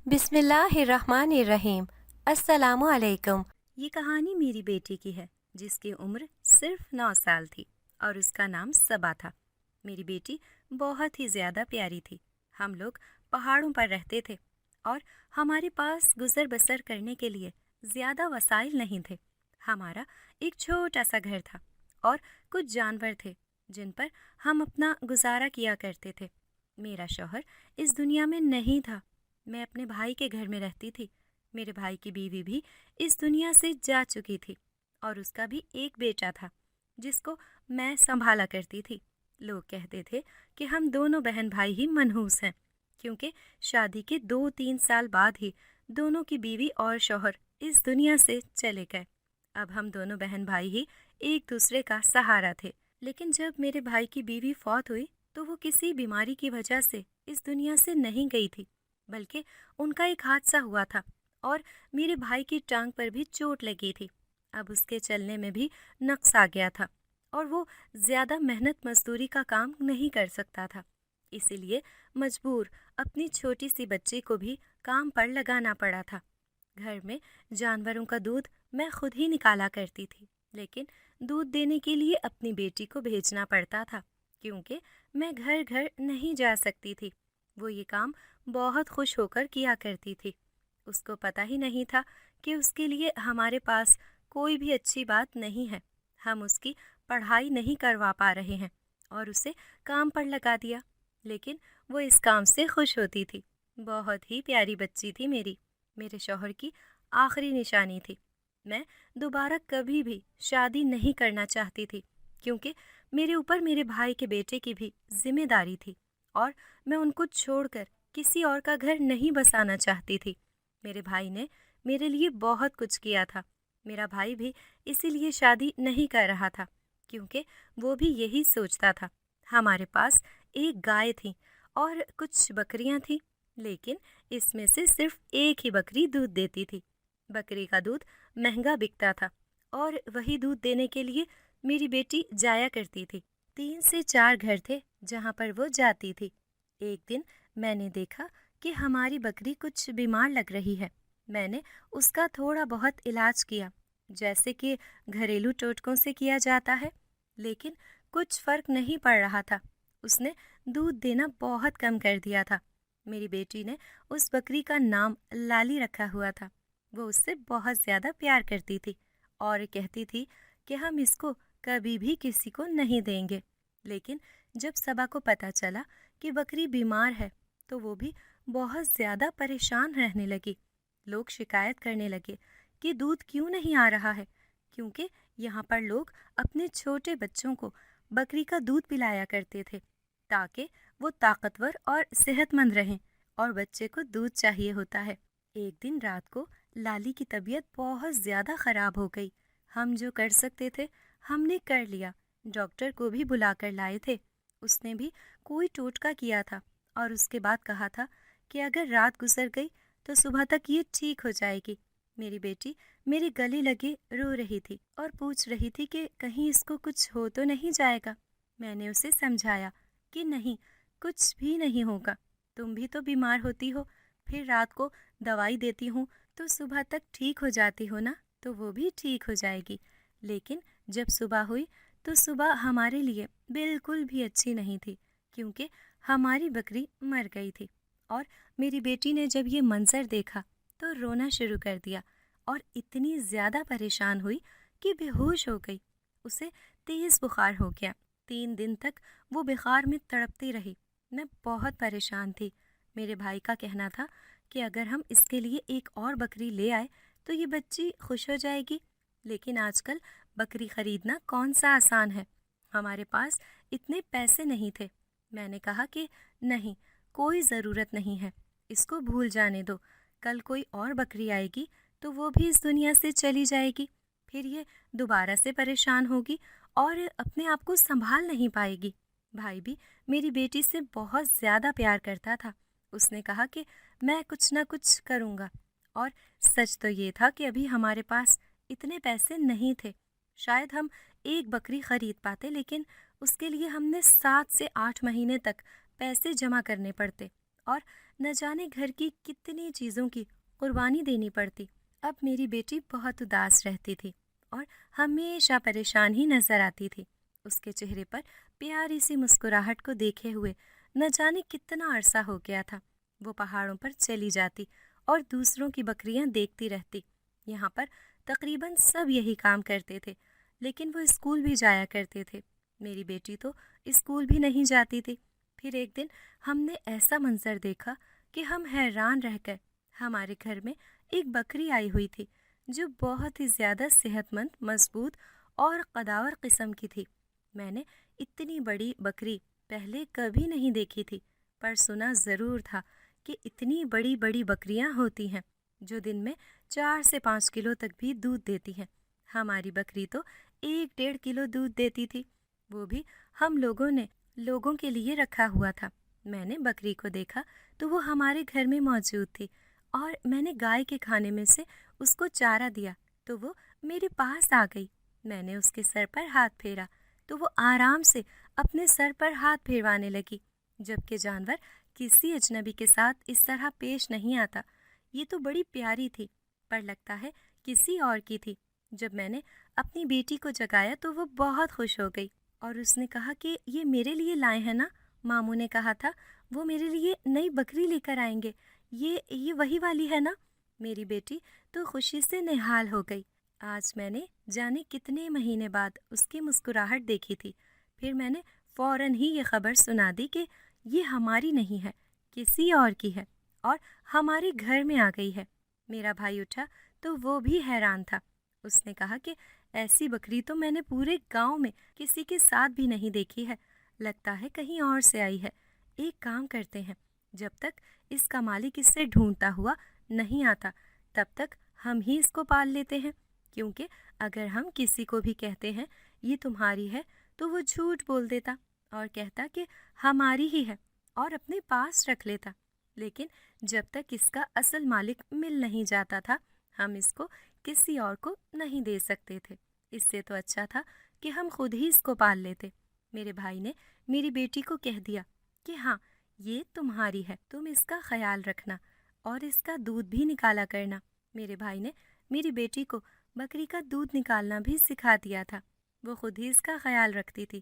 بسم اللہ الرحمن الرحیم۔ السلام علیکم۔ یہ کہانی میری بیٹی کی ہے جس کی عمر صرف 9 سال تھی اور اس کا نام صبا تھا۔ میری بیٹی بہت ہی زیادہ پیاری تھی۔ ہم لوگ پہاڑوں پر رہتے تھے اور ہمارے پاس گزر بسر کرنے کے لیے زیادہ وسائل نہیں تھے۔ ہمارا ایک چھوٹا سا گھر تھا اور کچھ جانور تھے جن پر ہم اپنا گزارا کیا کرتے تھے۔ میرا شوہر اس دنیا میں نہیں تھا۔ میں اپنے بھائی کے گھر میں رہتی تھی۔ میرے بھائی کی بیوی بھی اس دنیا سے جا چکی تھی اور اس کا بھی ایک بیٹا تھا جس کو میں سنبھالا کرتی تھی۔ لوگ کہتے تھے کہ ہم دونوں بہن بھائی ہی منحوس ہیں، کیونکہ شادی کے 2-3 سال بعد ہی دونوں کی بیوی اور شوہر اس دنیا سے چلے گئے۔ اب ہم دونوں بہن بھائی ہی ایک دوسرے کا سہارا تھے۔ لیکن جب میرے بھائی کی بیوی فوت ہوئی تو وہ کسی بیماری کی وجہ سے اس دنیا سے نہیں گئی تھی، بلکہ ان کا ایک حادثہ ہوا تھا اور میرے بھائی کی ٹانگ پر بھی چوٹ لگی تھی۔ اب اس کے چلنے میں بھی نقص آ گیا تھا اور وہ زیادہ محنت مزدوری کا کام نہیں کر سکتا تھا، اسی لیے مجبور اپنی چھوٹی سی بچی کو بھی کام پر لگانا پڑا تھا۔ گھر میں جانوروں کا دودھ میں خود ہی نکالا کرتی تھی، لیکن دودھ دینے کے لیے اپنی بیٹی کو بھیجنا پڑتا تھا کیونکہ میں گھر گھر نہیں جا سکتی تھی۔ وہ یہ کام بہت خوش ہو کر کیا کرتی تھی۔ اس کو پتہ ہی نہیں تھا کہ اس کے لیے ہمارے پاس کوئی بھی اچھی بات نہیں ہے۔ ہم اس کی پڑھائی نہیں کروا پا رہے ہیں اور اسے کام پر لگا دیا، لیکن وہ اس کام سے خوش ہوتی تھی۔ بہت ہی پیاری بچی تھی میرے شوہر کی آخری نشانی تھی۔ میں دوبارہ کبھی بھی شادی نہیں کرنا چاہتی تھی کیونکہ میرے اوپر میرے بھائی کے بیٹے کی بھی ذمہ داری تھی اور میں ان کو چھوڑ کر کسی اور کا گھر نہیں بسانا چاہتی تھی۔ میرے بھائی نے میرے لیے بہت کچھ کیا تھا۔ میرا بھائی بھی اسی لیے شادی نہیں کر رہا تھا کیونکہ وہ بھی یہی سوچتا تھا۔ ہمارے پاس ایک گائے تھی اور کچھ بکریاں تھیں، لیکن اس میں سے صرف ایک ہی بکری دودھ دیتی تھی۔ بکری کا دودھ مہنگا بکتا تھا اور وہی دودھ دینے کے لیے میری بیٹی جایا کرتی تھی۔ 3 سے 4 گھر تھے جہاں پر وہ جاتی تھی۔ ایک دن میں نے دیکھا کہ ہماری بکری کچھ بیمار لگ رہی ہے۔ میں نے اس کا تھوڑا بہت علاج کیا، جیسے کہ گھریلو ٹوٹکوں سے کیا جاتا ہے، لیکن کچھ فرق نہیں پڑ رہا تھا۔ اس نے دودھ دینا بہت کم کر دیا تھا۔ میری بیٹی نے اس بکری کا نام لالی رکھا ہوا تھا۔ وہ اس سے بہت زیادہ پیار کرتی تھی اور کہتی تھی کہ ہم اس کو کبھی بھی کسی کو نہیں دیں گے۔ لیکن جب صبا کو پتہ چلا کہ بکری بیمار ہے تو وہ بھی بہت زیادہ پریشان رہنے لگی۔ لوگ شکایت کرنے لگے کہ دودھ کیوں نہیں آ رہا ہے، کیونکہ یہاں پر لوگ اپنے چھوٹے بچوں کو بکری کا دودھ پلایا کرتے تھے تاکہ وہ طاقتور اور صحت مند رہیں، اور بچے کو دودھ چاہیے ہوتا ہے۔ ایک دن رات کو لالی کی طبیعت بہت زیادہ خراب ہو گئی۔ ہم جو کر سکتے تھے ہم نے کر لیا۔ ڈاکٹر کو بھی بلا کر لائے تھے۔ اس نے بھی کوئی ٹوٹکا کیا تھا اور اس کے بعد کہا تھا کہ اگر رات گزر گئی تو صبح تک یہ ٹھیک ہو جائے گی۔ میری بیٹی میرے گلے لگے رو رہی تھی اور پوچھ رہی تھی کہ کہیں اس کو کچھ ہو تو نہیں جائے گا۔ میں نے اسے سمجھایا کہ نہیں، کچھ بھی نہیں ہوگا، تم بھی تو بیمار ہوتی ہو، پھر رات کو دوائی دیتی ہوں تو صبح تک ٹھیک ہو جاتی ہو نا، تو وہ بھی ٹھیک ہو جائے گی۔ لیکن جب صبح ہوئی تو صبح ہمارے لیے بالکل بھی اچھی نہیں تھی کیونکہ ہماری بکری مر گئی تھی، اور میری بیٹی نے جب یہ منظر دیکھا تو رونا شروع کر دیا اور اتنی زیادہ پریشان ہوئی کہ بے ہوش ہو گئی۔ اسے تیز بخار ہو گیا۔ 3 دن تک وہ بخار میں تڑپتی رہی۔ میں بہت پریشان تھی۔ میرے بھائی کا کہنا تھا کہ اگر ہم اس کے لیے ایک اور بکری لے آئے تو یہ بچی خوش ہو جائے گی، لیکن آج کل بکری خریدنا کون سا آسان ہے، ہمارے پاس اتنے پیسے نہیں تھے۔ میں نے کہا کہ نہیں، کوئی ضرورت نہیں ہے، اس کو بھول جانے دو، کل کوئی اور بکری آئے گی تو وہ بھی اس دنیا سے چلی جائے گی، پھر یہ دوبارہ سے پریشان ہوگی اور اپنے آپ کو سنبھال نہیں پائے گی۔ بھائی بھی میری بیٹی سے بہت زیادہ پیار کرتا تھا۔ اس نے کہا کہ میں کچھ نہ کچھ کروں گا، اور سچ تو یہ تھا کہ ابھی ہمارے پاس اتنے پیسے نہیں تھے۔ شاید ہم ایک بکری خرید پاتے، لیکن اس کے لیے ہم نے 7 سے 8 مہینے تک پیسے جمع کرنے پڑتے، اور نہ جانے گھر کی کتنی چیزوں کی قربانی دینی پڑتی۔ اب میری بیٹی بہت اداس رہتی تھی اور ہمیشہ پریشان ہی نظر آتی تھی۔ اس کے چہرے پر پیاری سی مسکراہٹ کو دیکھے ہوئے نہ جانے کتنا عرصہ ہو گیا تھا۔ وہ پہاڑوں پر چلی جاتی اور دوسروں کی بکریاں دیکھتی رہتی۔ یہاں پر تقریباً سب یہی کام کرتے تھے، لیکن وہ اسکول بھی جایا کرتے تھے۔ میری بیٹی تو اسکول بھی نہیں جاتی تھی۔ پھر ایک دن ہم نے ایسا منظر دیکھا کہ ہم حیران رہ گئے۔ ہمارے گھر میں ایک بکری آئی ہوئی تھی جو بہت ہی زیادہ صحت مند، مضبوط اور قداور قسم کی تھی۔ میں نے اتنی بڑی بکری پہلے کبھی نہیں دیکھی تھی، پر سنا ضرور تھا کہ اتنی بڑی بڑی بکریاں ہوتی ہیں جو دن میں 4 سے 5 کلو تک بھی دودھ دیتی ہیں۔ ہماری بکری تو 1-1.5 کلو دودھ دیتی تھی، وہ بھی ہم لوگوں کے لیے رکھا ہوا تھا۔ میں نے بکری کو دیکھا تو وہ ہمارے گھر میں موجود تھی اور میں نے گائے کے کھانے میں سے اس کو چارہ دیا تو وہ میرے پاس آ گئی۔ میں نے اس کے سر پر ہاتھ پھیرا تو وہ آرام سے اپنے سر پر ہاتھ پھیروانے لگی، جبکہ جانور کسی اجنبی کے ساتھ اس طرح پیش نہیں آتا۔ یہ تو بڑی پیاری تھی، پر لگتا ہے کسی اور کی تھی۔ جب میں نے اپنی بیٹی کو جگایا تو وہ بہت خوش ہو گئی اور اس نے کہا کہ یہ میرے لیے لائے ہیں نا، ماموں نے کہا تھا وہ میرے لیے نئی بکری لے کر آئیں گے، یہ وہی والی ہے نا۔ میری بیٹی تو خوشی سے نہال ہو گئی۔ آج میں نے جانے کتنے مہینے بعد اس کی مسکراہٹ دیکھی تھی۔ پھر میں نے فوراً ہی یہ خبر سنا دی کہ یہ ہماری نہیں ہے، کسی اور کی ہے اور ہمارے گھر میں آ گئی ہے۔ میرا بھائی اٹھا تو وہ بھی حیران تھا۔ اس نے کہا کہ ایسی بکری تو میں نے پورے گاؤں میں کسی کے ساتھ بھی نہیں دیکھی ہے، لگتا ہے کہیں اور سے آئی ہے۔ ایک کام کرتے ہیں، جب تک اس کا مالک اس سے ڈھونڈتا ہوا نہیں آتا تب تک ہم ہی اس کو پال لیتے ہیں، کیونکہ اگر ہم کسی کو بھی کہتے ہیں یہ تمہاری ہے تو وہ جھوٹ بول دیتا اور کہتا کہ ہماری ہی ہے اور اپنے پاس رکھ لیتا۔ لیکن جب تک اس کا اصل مالک مل نہیں جاتا تھا ہم اس کو کسی اور کو نہیں دے سکتے تھے۔ اس سے تو اچھا تھا کہ ہم خود ہی اس کو پال لیتے۔ میرے بھائی نے میری بیٹی کو کہہ دیا کہ ہاں یہ تمہاری ہے، تم اس کا خیال رکھنا اور اس کا دودھ بھی نکالا کرنا۔ میرے بھائی نے میری بیٹی کو بکری کا دودھ نکالنا بھی سکھا دیا تھا۔ وہ خود ہی اس کا خیال رکھتی تھی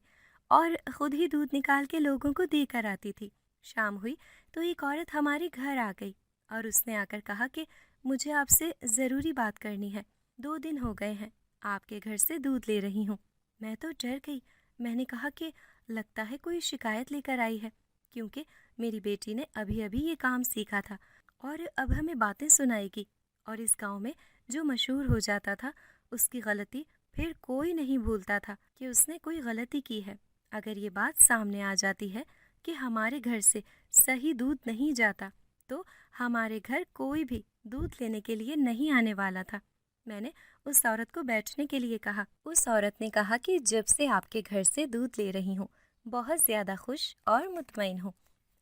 اور خود ہی دودھ نکال کے لوگوں کو دے کر آتی تھی۔ شام ہوئی تو ایک عورت ہمارے گھر آ گئی اور اس نے آ کر کہا کہ مجھے آپ سے ضروری بات کرنی ہے، 2 دن ہو گئے ہیں آپ کے گھر سے دودھ لے رہی ہوں۔ میں تو ڈر گئی۔ میں نے کہا کہ لگتا ہے کوئی شکایت لے کر آئی ہے، کیونکہ میری بیٹی نے ابھی یہ کام سیکھا تھا اور اب ہمیں باتیں سنائے گی، اور اس گاؤں میں جو مشہور ہو جاتا تھا اس کی غلطی پھر کوئی نہیں بھولتا تھا کہ اس نے کوئی غلطی کی ہے۔ اگر یہ بات سامنے آ جاتی ہے کہ ہمارے گھر سے صحیح دودھ نہیں جاتا تو ہمارے گھر کوئی بھی دودھ لینے کے لیے نہیں آنے والا تھا۔ میں نے اس عورت کو بیٹھنے کے لیے کہا۔ اس عورت نے کہا کہ جب سے آپ کے گھر سے دودھ لے رہی ہوں بہت زیادہ خوش اور مطمئن ہوں۔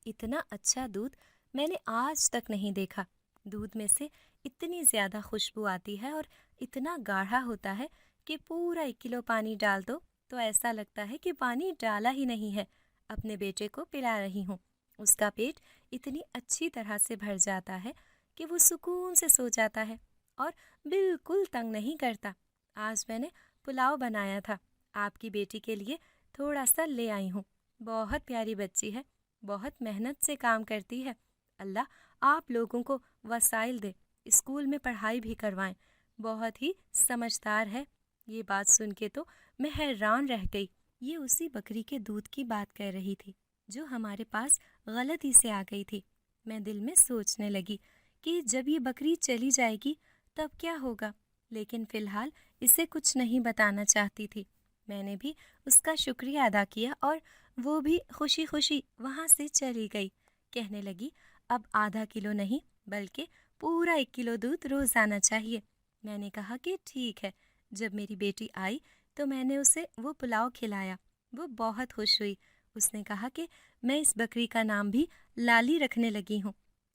اتنا اچھا دودھ میں نے آج تک نہیں دیکھا۔ دودھ میں سے اتنی زیادہ خوشبو آتی ہے اور اتنا گاڑھا ہوتا ہے کہ پورا 1 کلو پانی ڈال دو تو ایسا لگتا ہے کہ پانی ڈالا ہی نہیں ہے۔ اپنے بیٹے کو پلا رہی ہوں، اس کا پیٹ اتنی اچھی طرح سے بھر جاتا ہے کہ وہ سکون سے سو جاتا ہے اور بالکل تنگ نہیں کرتا۔ آج میں نے پلاؤ بنایا تھا، آپ کی بیٹی کے لیے تھوڑا سا لے آئی ہوں۔ بہت پیاری بچی ہے، بہت محنت سے کام کرتی ہے۔ اللہ آپ لوگوں کو وسائل دے، اسکول میں پڑھائی بھی کروائیں، بہت ہی سمجھدار ہے۔ یہ بات سن کے تو میں حیران رہ گئی۔ یہ اسی بکری کے دودھ کی بات کر رہی تھی جو ہمارے پاس غلطی سے آ گئی تھی۔ میں دل میں سوچنے لگی کہ جب یہ بکری چلی جائے گی تب کیا ہوگا، لیکن فی الحال اسے کچھ نہیں بتانا چاہتی تھی۔ میں نے بھی اس کا شکریہ ادا کیا اور وہ بھی خوشی خوشی وہاں سے چلی گئی۔ کہنے لگی اب ½ کلو نہیں بلکہ پورا 1 کلو دودھ روز آنا چاہیے۔ میں نے کہا کہ ٹھیک ہے۔ جب میری بیٹی آئی تو میں نے اسے وہ پلاؤ کھلایا، وہ بہت خوش ہوئی۔ اس نے کہا کہ میں اس بکری کا نام بھی لالی رکھنے لگی ہوں،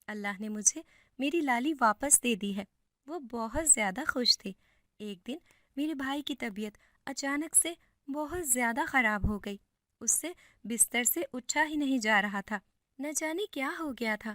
اللہ نے مجھے میری لالی واپس دے دی ہے۔ وہ بہت زیادہ خوش تھی۔ ایک دن میرے بھائی کی طبیعت اچانک سے بہت زیادہ خراب ہو گئی۔ اس سے بستر سے اٹھا ہی نہیں جا رہا تھا، نہ جانے کیا ہو گیا تھا۔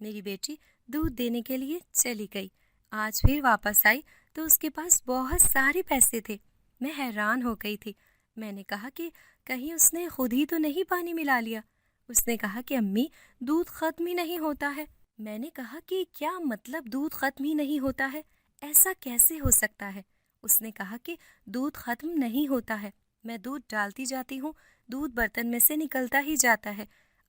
میری بیٹی دودھ دینے کے لیے چلی گئی۔ آج پھر واپس آئی تو اس کے پاس بہت سارے پیسے تھے۔ میں حیران ہو گئی تھی۔ میں نے کہا کہ کہیں اس نے خود ہی تو نہیں پانی ملا لیا۔ اس نے کہا کہ امی، دودھ ختم ہی نہیں ہوتا ہے۔ میں نے کہا کہ کیا مطلب دودھ ختم ہی نہیں ہوتا ہے؟ ایسا کیسے ہو سکتا ہے؟ اس نے کہا کہ دودھ ختم نہیں ہوتا ہے، میں دودھ ڈالتی جاتی ہوں، دودھ برتن میں سے نکلتا ہی جاتا ہے۔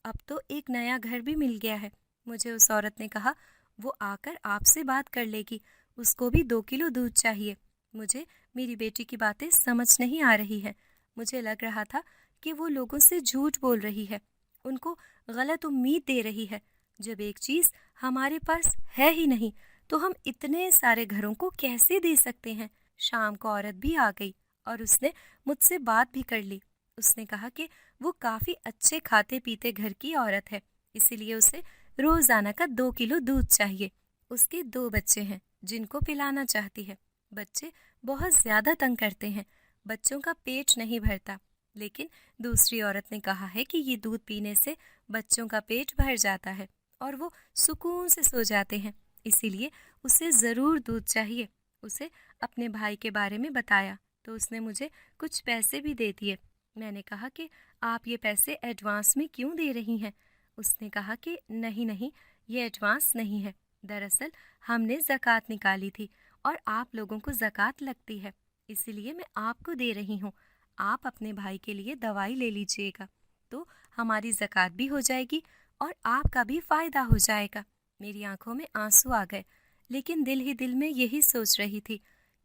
اب تو ایک نیا گھر بھی مل گیا ہے۔ مجھے اس عورت نے کہا وہ آ کر آپ سے بات کر لے گی، اس کو بھی 2 کلو دودھ چاہیے۔ مجھے میری بیٹی کی باتیں سمجھ نہیں آ رہی ہے۔ مجھے لگ رہا تھا کہ وہ لوگوں سے جھوٹ بول رہی ہے، ان کو غلط امید دے رہی ہے۔ جب ایک چیز ہمارے پاس ہے ہی نہیں تو ہم اتنے سارے گھروں کو کیسے دے سکتے ہیں؟ شام کو عورت بھی آ گئی اور اس نے مجھ سے بات بھی کر لی۔ اس نے کہا کہ وہ کافی اچھے کھاتے پیتے گھر کی عورت ہے، اسی لیے اسے روزانہ کا 2 کلو دودھ چاہیے۔ اس کے 2 بچے ہیں جن کو پلانا چاہتی ہے۔ بچے بہت زیادہ تنگ کرتے ہیں، بچوں کا پیٹ نہیں بھرتا، لیکن دوسری عورت نے کہا ہے کہ یہ دودھ پینے سے بچوں کا پیٹ بھر جاتا ہے اور وہ سکون سے سو جاتے ہیں، اسی لیے اسے ضرور دودھ چاہیے۔ اسے اپنے بھائی کے بارے میں بتایا تو اس نے مجھے کچھ پیسے بھی دے دیے۔ میں نے کہا کہ آپ یہ پیسے ایڈوانس میں کیوں دے رہی ہیں؟ اس نے کہا کہ نہیں، یہ ایڈوانس نہیں ہے، دراصل ہم نے زکوٰۃ نکالی تھی اور آپ لوگوں کو زکوٰۃ لگتی ہے، اسی لیے میں آپ کو دے رہی ہوں۔ آپ اپنے بھائی کے لیے دوائی لے لیجئے گا تو ہماری زکوٰۃ بھی ہو جائے گی اور آپ کا بھی فائدہ ہو جائے گا۔ میری آنکھوں میں آنسو آ گئے، لیکن دل ہی دل میں یہی سوچ رہی تھی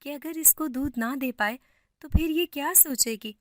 کہ اگر اس کو دودھ نہ دے پائے تو پھر یہ کیا سوچے گی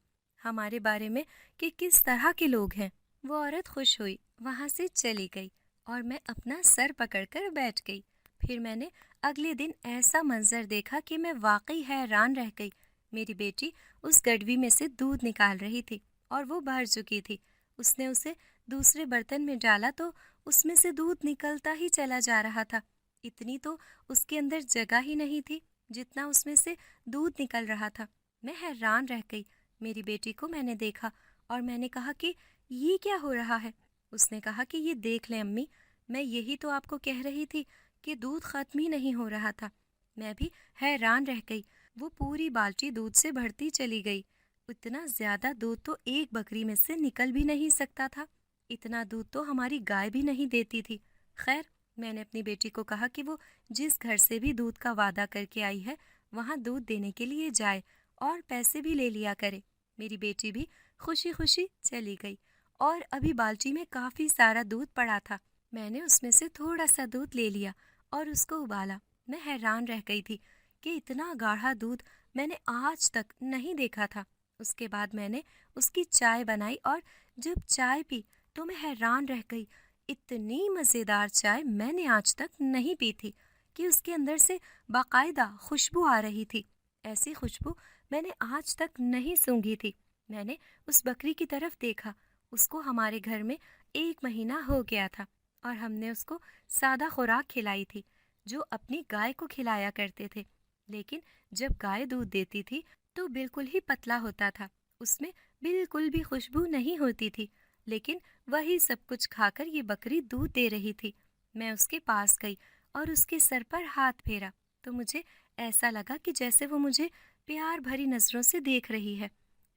ہمارے بارے میں کہ کس طرح کے لوگ ہیں۔ وہ عورت خوش ہوئی، وہاں سے چلی گئی اور میں اپنا سر پکڑ کر بیٹھ گئی۔ پھر میں نے اگلے دن ایسا منظر دیکھا کہ میں واقعی حیران رہ گئی۔ میری بیٹی اس گڈوی میں سے دودھ نکال رہی تھی اور وہ بھر چکی تھی۔ اس نے اسے دوسرے برتن میں ڈالا تو اس میں سے دودھ نکلتا ہی چلا جا رہا تھا۔ اتنی تو اس کے اندر جگہ ہی نہیں تھی جتنا اس میں سے دودھ نکل رہا تھا۔ میں حیران رہ گئی۔ میری بیٹی کو میں نے دیکھا اور میں نے کہا کہ یہ کیا ہو رہا ہے؟ اس نے کہا کہ یہ دیکھ لیں امی، میں یہی تو آپ کو کہہ رہی تھی کہ دودھ ختم ہی نہیں ہو رہا تھا۔ میں بھی حیران رہ گئی۔ وہ پوری بالٹی دودھ سے بھرتی چلی گئی۔ اتنا زیادہ دودھ تو ایک بکری میں سے نکل بھی نہیں سکتا تھا، اتنا دودھ تو ہماری گائے بھی نہیں دیتی تھی۔ خیر، میں نے اپنی بیٹی کو کہا کہ وہ جس گھر سے بھی دودھ کا وعدہ کر کے آئی ہے وہاں دودھ دینے کے لیے جائے اور پیسے بھی لے لیا کرے۔ میری بیٹی بھی خوشی خوشی چلی گئی اور ابھی بالٹی میں کافی سارا دودھ پڑا تھا۔ میں نے اس میں سے تھوڑا سا دودھ لے لیا اور اس کو ابالا۔ میں حیران رہ گئی تھی کہ اتنا گاڑھا دودھ میں نے آج تک نہیں دیکھا تھا۔ اس کے بعد میں نے اس کی چائے بنائی اور جب چائے پی تو میں حیران رہ گئی۔ اتنی مزیدار چائے میں نے آج تک نہیں پی تھی کہ اس کے اندر سے باقاعدہ خوشبو آ رہی تھی۔ ایسی خوشبو میں نے آج تک نہیں سونگھی تھی۔ میں نے اس بکری کی طرف دیکھا، اس کو ہمارے گھر میں 1 مہینہ ہو گیا تھا اور ہم نے اس کو سادہ خوراک کھلائی تھی جو اپنی گائے کو کھلایا کرتے تھے، لیکن جب گائے دودھ دیتی تھی تو بالکل ہی پتلا ہوتا تھا، اس میں بالکل بھی خوشبو نہیں ہوتی تھی، لیکن وہی سب کچھ کھا کر یہ بکری دودھ دے رہی تھی۔ میں اس کے پاس گئی اور اس کے سر پر ہاتھ پھیرا تو مجھے ایسا لگا کہ جیسے وہ مجھے پیار بھری نظروں سے دیکھ رہی ہے۔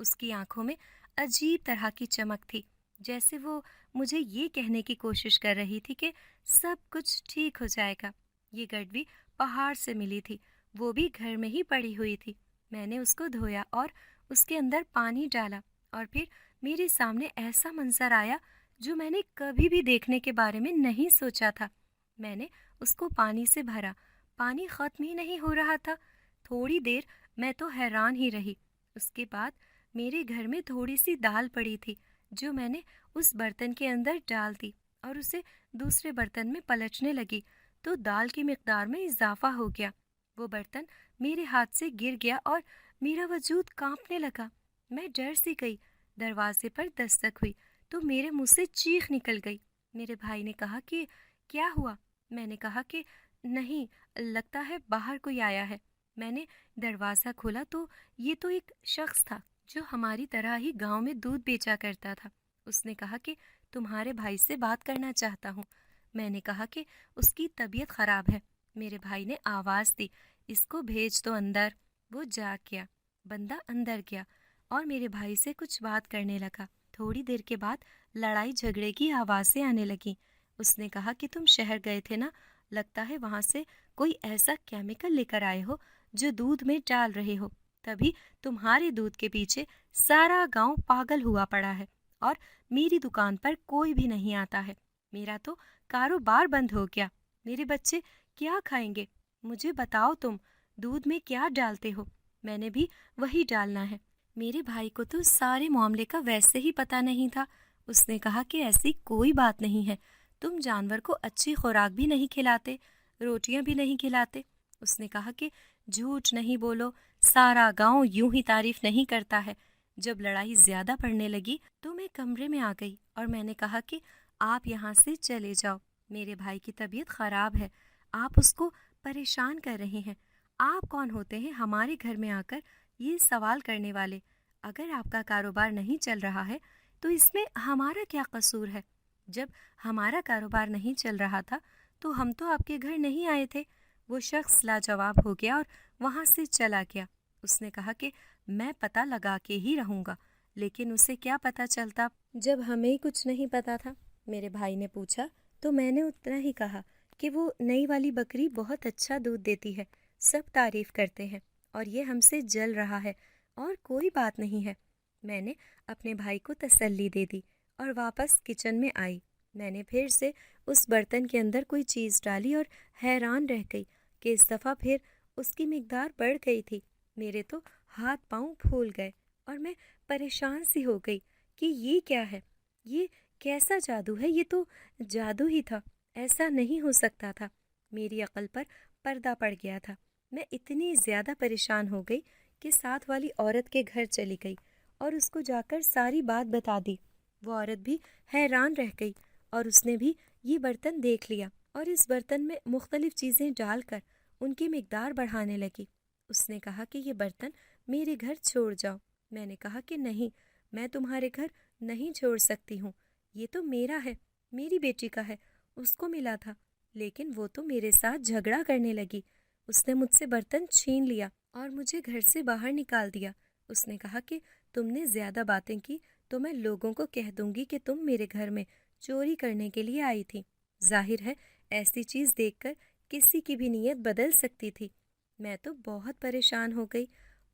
اس کی آنکھوں میں عجیب طرح کی چمک تھی، جیسے وہ مجھے یہ کہنے کی کوشش کر رہی تھی کہ سب کچھ ٹھیک ہو جائے گا۔ یہ گڈوی پہاڑ سے ملی تھی، وہ بھی گھر میں ہی پڑی ہوئی تھی۔ میں نے اس کو دھویا اور اس کے اندر پانی ڈالا اور پھر میرے سامنے ایسا منظر آیا جو میں نے کبھی بھی دیکھنے کے بارے میں نہیں سوچا تھا۔ میں نے اس کو پانی سے بھرا، پانی ختم ہی نہیں ہو رہا تھا۔ تھوڑی دیر میں تو حیران ہی رہی۔ اس کے بعد میرے گھر میں تھوڑی سی دال پڑی تھی جو میں نے اس برتن کے اندر ڈال دی اور اسے دوسرے برتن میں پلٹنے لگی تو دال کی مقدار میں اضافہ ہو گیا۔ وہ برتن میرے ہاتھ سے گر گیا اور میرا وجود کانپنے لگا۔ میں ڈر سی گئی۔ دروازے پر دستک ہوئی تو میرے منہ سے چیخ نکل گئی۔ میرے بھائی نے کہا کہ کیا ہوا؟ میں نے کہا کہ نہیں، لگتا ہے باہر کوئی آیا ہے۔ میں نے دروازہ کھولا تو یہ تو ایک شخص تھا جو ہماری طرح ہی گاؤں میں دودھ بیچا کرتا تھا۔ اس نے کہا کہ تمہارے بھائی سے بات کرنا چاہتا ہوں۔ میں نے کہا کہ اس کی طبیعت خراب ہے۔ میرے بھائی نے آواز دی، اس کو بھیج دو اندر۔ وہ جا گیا، بندہ اندر گیا اور میرے بھائی سے کچھ بات کرنے لگا۔ تھوڑی دیر کے بعد لڑائی جھگڑے کی آوازیں آنے لگیں۔ اس نے کہا کہ تم شہر گئے تھے نا، لگتا ہے وہاں سے کوئی ایسا کیمیکل لے کر آئے ہو جو دودھ میں ڈال رہے ہو، تبھی تمہارے دودھ کے پیچھے سارا گاؤں پاگل ہوا پڑا ہے اور میری دکان پر کوئی بھی نہیں آتا ہے۔ میرا تو کاروبار بند ہو گیا۔ میرے بچے کیا کھائیں گے؟ مجھے بتاؤ تم دودھ میں کیا ڈالتے ہو؟ میں نے بھی وہی ڈالنا ہے۔ میرے بھائی کو تو سارے معاملے کا ویسے ہی پتہ نہیں تھا۔ اس نے کہا کہ ایسی کوئی بات نہیں ہے، تم جانور کو اچھی خوراک بھی نہیں کھلاتے، روٹیاں بھی نہیں کھلاتے۔ اس نے کہا کہ جھوٹ نہیں بولو، سارا گاؤں یوں ہی تعریف نہیں کرتا ہے۔ جب لڑائی زیادہ بڑھنے لگی تو میں کمرے میں آ گئی اور میں نے کہا کہ آپ یہاں سے چلے جاؤ، میرے بھائی کی طبیعت خراب ہے، آپ اس کو پریشان کر رہے ہیں۔ آپ کون ہوتے ہیں ہمارے گھر میں آ کر یہ سوال کرنے والے؟ اگر آپ کا کاروبار نہیں چل رہا ہے تو اس میں ہمارا کیا قصور ہے؟ جب ہمارا کاروبار نہیں چل رہا تھا تو ہم تو آپ کے گھر نہیں آئے تھے۔ وہ شخص لاجواب ہو گیا اور وہاں سے چلا گیا۔ اس نے کہا کہ میں پتہ لگا کے ہی رہوں گا، لیکن اسے کیا پتہ چلتا جب ہمیں کچھ نہیں پتا تھا؟ میرے بھائی نے پوچھا تو میں نے اتنا ہی کہا کہ وہ نئی والی بکری بہت اچھا دودھ دیتی ہے، سب تعریف کرتے ہیں اور یہ ہم سے جل رہا ہے اور کوئی بات نہیں ہے۔ میں نے اپنے بھائی کو تسلی دے دی اور واپس کچن میں آئی۔ میں نے پھر سے اس برتن کے اندر کوئی چیز ڈالی اور حیران رہ گئی کہ اس دفعہ پھر اس کی مقدار بڑھ گئی تھی۔ میرے تو ہاتھ پاؤں پھول گئے اور میں پریشان سی ہو گئی کہ یہ کیا ہے، یہ کیسا جادو ہے؟ یہ تو جادو ہی تھا، ایسا نہیں ہو سکتا تھا۔ میری عقل پر پردہ پڑ گیا تھا۔ میں اتنی زیادہ پریشان ہو گئی کہ ساتھ والی عورت کے گھر چلی گئی اور اس کو جا کر ساری بات بتا دی۔ وہ عورت بھی حیران رہ گئی اور اس نے بھی یہ برتن دیکھ لیا اور اس برتن میں مختلف چیزیں ڈال کر ان کی مقدار بڑھانے لگی۔ اس نے کہا کہ یہ برتن میرے گھر چھوڑ جاؤ۔ میں نے کہا کہ نہیں، میں تمہارے گھر نہیں چھوڑ سکتی ہوں، یہ تو میرا ہے، میری بیٹی کا ہے، اس کو ملا تھا، لیکن وہ تو میرے ساتھ جھگڑا کرنے لگی۔ اس نے مجھ سے برتن چھین لیا اور مجھے گھر سے باہر نکال دیا۔ اس نے کہا کہ تم نے زیادہ باتیں کی تو میں لوگوں کو کہہ دوں گی کہ تم میرے گھر میں چوری کرنے کے لیے آئی تھی۔ ظاہر ہے ایسی چیز دیکھ کر کسی کی بھی نیت بدل سکتی تھی۔ میں تو بہت پریشان ہو گئی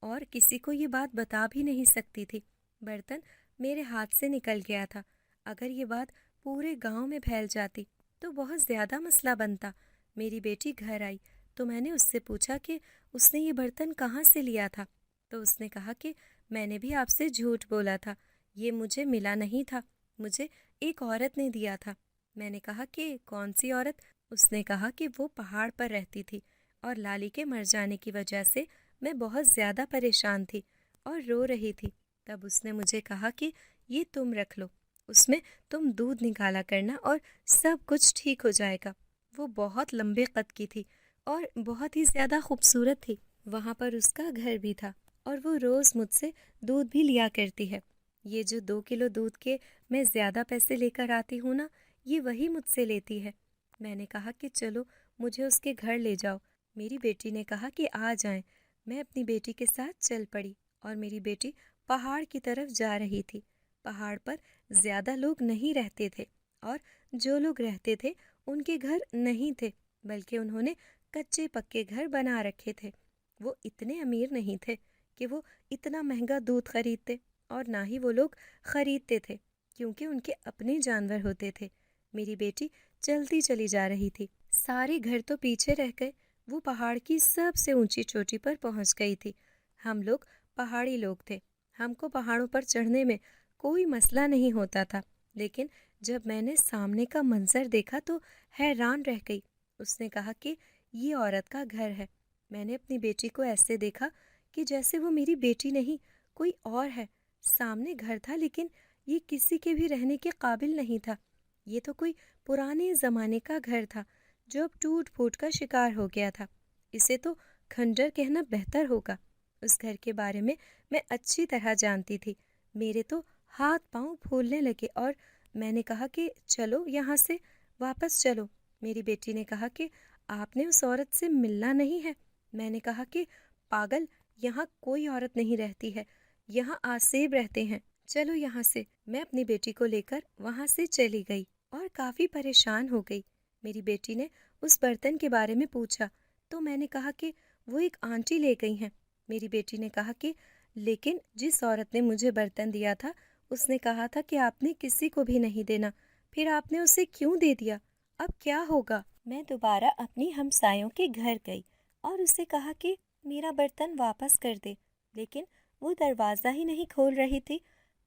اور کسی کو یہ بات بتا بھی نہیں سکتی تھی۔ برتن میرے ہاتھ سے نکل گیا تھا۔ اگر یہ بات پورے گاؤں میں پھیل جاتی تو بہت زیادہ مسئلہ بنتا۔ میری بیٹی گھر آئی تو میں نے اس سے پوچھا کہ اس نے یہ برتن کہاں سے لیا تھا، تو اس نے کہا کہ میں نے بھی آپ سے جھوٹ بولا تھا، یہ مجھے ملا نہیں تھا، مجھے ایک عورت نے دیا تھا۔ میں نے کہا کہ کون سی عورت؟ اس نے کہا کہ وہ پہاڑ پر رہتی تھی اور لالی کے مر جانے کی وجہ سے میں بہت زیادہ پریشان تھی اور رو رہی تھی۔ تب اس نے مجھے کہا کہ یہ تم رکھ لو، اس میں تم دودھ نکالا کرنا اور سب کچھ ٹھیک ہو جائے گا۔ وہ بہت لمبے قد کی تھی اور بہت ہی زیادہ خوبصورت تھی۔ وہاں پر اس کا گھر بھی تھا اور وہ روز مجھ سے دودھ بھی لیا کرتی ہے۔ یہ جو 2 کلو دودھ کے میں زیادہ پیسے لے کر آتی ہوں نا، یہ وہی مجھ سے لیتی ہے۔ میں نے کہا کہ چلو مجھے اس کے گھر لے جاؤ۔ میری بیٹی نے کہا کہ آ جائیں۔ میں اپنی بیٹی کے ساتھ چل پڑی اور میری بیٹی پہاڑ کی طرف جا رہی تھی۔ پہاڑ پر زیادہ لوگ نہیں رہتے تھے اور جو لوگ رہتے تھے ان کے گھر نہیں تھے، بلکہ انہوں نے کچے پکے گھر بنا رکھے تھے۔ وہ اتنے امیر نہیں تھے کہ وہ اتنا مہنگا دودھ خریدتے، اور نہ ہی وہ لوگ خریدتے تھے کیونکہ ان کے اپنے جانور ہوتے تھے۔ میری بیٹی چلتی چلی جا رہی تھی، سارے گھر تو پیچھے رہ گئے۔ وہ پہاڑ کی سب سے اونچی چوٹی پر پہنچ گئی تھی۔ ہم لوگ پہاڑی لوگ تھے، ہم کو پہاڑوں پر چڑھنے میں کوئی مسئلہ نہیں ہوتا تھا، لیکن جب میں نے سامنے کا منظر دیکھا تو حیران رہ گئی۔ اس نے کہا کہ یہ عورت کا گھر ہے۔ میں نے اپنی بیٹی کو ایسے دیکھا کہ جیسے وہ میری بیٹی نہیں کوئی اور ہے۔ سامنے گھر تھا لیکن یہ کسی کے بھی رہنے کے قابل نہیں تھا۔ یہ تو کوئی پرانے زمانے کا گھر تھا جو اب ٹوٹ پھوٹ کا شکار ہو گیا تھا۔ اسے تو کھنڈر کہنا بہتر ہوگا۔ اس گھر کے بارے میں اچھی طرح جانتی تھی۔ میرے تو ہاتھ پاؤں پھولنے لگے اور میں نے کہا کہ چلو یہاں سے واپس چلو، میری بیٹی نے کہا کہ آپ نے اس عورت سے ملنا نہیں ہے۔ میں نے کہا کہ پاگل، یہاں کوئی عورت نہیں رہتی ہے، یہاں آسیب رہتے ہیں، چلو یہاں سے۔ میں اپنی بیٹی کو لے کر وہاں سے چلی گئی اور کافی پریشان ہو گئی۔ میری بیٹی نے اس برتن کے بارے میں پوچھا تو میں نے کہا کہ وہ ایک آنٹی لے گئی ہیں۔ میری بیٹی نے کہا کہ لیکن جس عورت نے مجھے برتن دیا تھا اس نے کہا تھا کہ آپ نے کسی کو بھی نہیں دینا، پھر آپ نے اسے کیوں دے دیا؟ اب کیا ہوگا؟ میں دوبارہ اپنی ہمسایوں کے گھر گئی اور اسے کہا کہ میرا برتن واپس کر دے، لیکن وہ دروازہ ہی نہیں کھول رہی تھی۔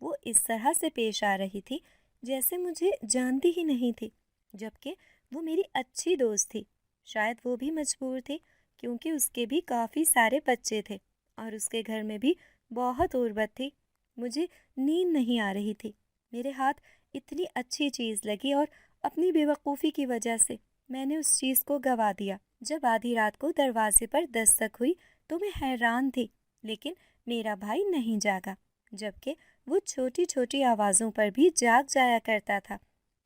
وہ اس طرح سے پیش آ رہی تھی جیسے مجھے جانتی ہی نہیں تھی، جبکہ وہ میری اچھی دوست تھی۔ شاید وہ بھی مجبور تھی کیونکہ اس کے بھی کافی سارے بچے تھے اور اس کے گھر میں بھی بہت غربت تھی۔ مجھے نیند نہیں آ رہی تھی، میرے ہاتھ اتنی اچھی چیز لگی اور اپنی بے وقوفی کی وجہ سے میں نے اس چیز کو گوا دیا۔ جب آدھی رات کو دروازے پر دستک ہوئی تو میں حیران تھی، لیکن میرا بھائی نہیں جاگا، جبکہ وہ چھوٹی چھوٹی آوازوں پر بھی جاگ جایا کرتا تھا۔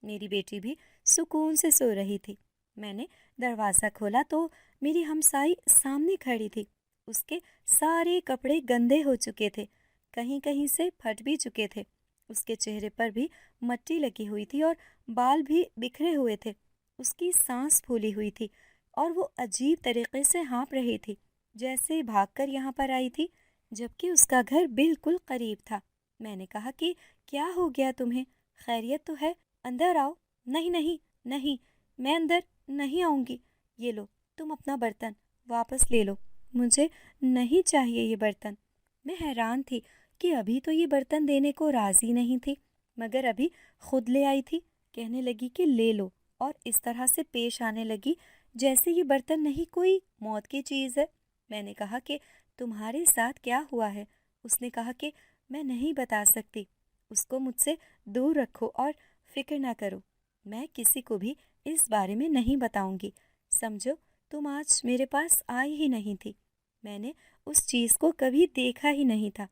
میری بیٹی بھی سکون سے سو رہی تھی۔ میں نے دروازہ کھولا تو میری ہمسائی سامنے کھڑی تھی۔ اس کے سارے کپڑے گندے ہو چکے تھے، کہیں کہیں سے پھٹ بھی چکے تھے۔ اس کے چہرے پر بھی مٹی لگی ہوئی تھی اور بال بھی بکھرے ہوئے تھے۔ اس کی سانس پھولی ہوئی تھی اور وہ عجیب طریقے سے ہانپ رہی تھی، جیسے بھاگ کر یہاں پر آئی تھی، جبکہ اس کا گھر بالکل قریب تھا۔ میں نے کہا کہ کیا ہو گیا تمہیں؟ خیریت تو ہے؟ اندر آؤ۔ نہیں نہیں نہیں، میں اندر نہیں آؤں گی۔ یہ لو تم اپنا برتن واپس لے لو، مجھے نہیں چاہیے یہ برتن۔ میں حیران تھی کہ ابھی تو یہ برتن دینے کو راضی نہیں تھی، مگر ابھی خود لے آئی تھی۔ کہنے لگی کہ لے لو اور اس طرح سے پیش آنے لگی جیسے یہ برتن نہیں کوئی موت کی چیز ہے۔ میں نے کہا کہ تمہارے ساتھ کیا ہوا ہے؟ اس نے کہا کہ میں نہیں بتا سکتی، اس کو مجھ سے دور رکھو اور فکر نہ کرو، میں کسی کو بھی اس بارے میں نہیں بتاؤں گی۔ سمجھو تم آج میرے پاس آئی ہی نہیں تھی، میں نے اس چیز کو کبھی دیکھا ہی نہیں تھا،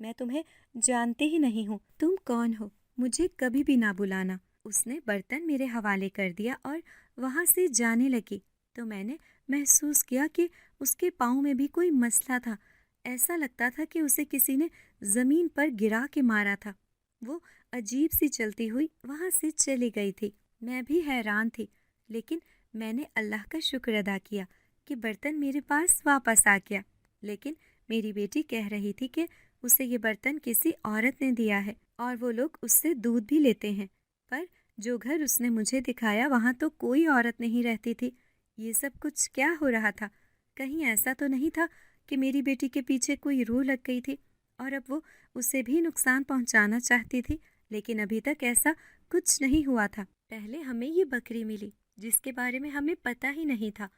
میں تمہیں جانتی ہی نہیں ہوں، تم کون ہو، مجھے کبھی بھی نہ بلانا۔ اس نے برتن میرے حوالے کر دیا اور وہاں سے جانے لگی تو میں نے محسوس کیا کہ اس کے پاؤں میں بھی کوئی مسئلہ تھا۔ ایسا لگتا تھا کہ اسے کسی نے زمین پر گرا کے مارا تھا۔ وہ عجیب سی چلتی ہوئی وہاں سے چلی گئی تھی۔ میں بھی حیران تھی، لیکن میں نے اللہ کا شکر ادا کیا کہ برتن میرے پاس واپس آ گیا۔ لیکن میری بیٹی کہہ رہی تھی کہ اسے یہ برتن کسی عورت نے دیا ہے اور وہ لوگ اس سے دودھ بھی لیتے ہیں، پر جو گھر اس نے مجھے دکھایا وہاں تو کوئی عورت نہیں رہتی تھی۔ یہ سب کچھ کیا ہو رہا تھا؟ کہیں ایسا تو نہیں تھا کہ میری بیٹی کے پیچھے کوئی روح لگ گئی تھی اور اب وہ اسے بھی نقصان پہنچانا چاہتی تھی؟ لیکن ابھی تک ایسا کچھ نہیں ہوا تھا۔ پہلے ہمیں یہ بکری ملی جس کے بارے میں ہمیں پتہ ہی نہیں تھا۔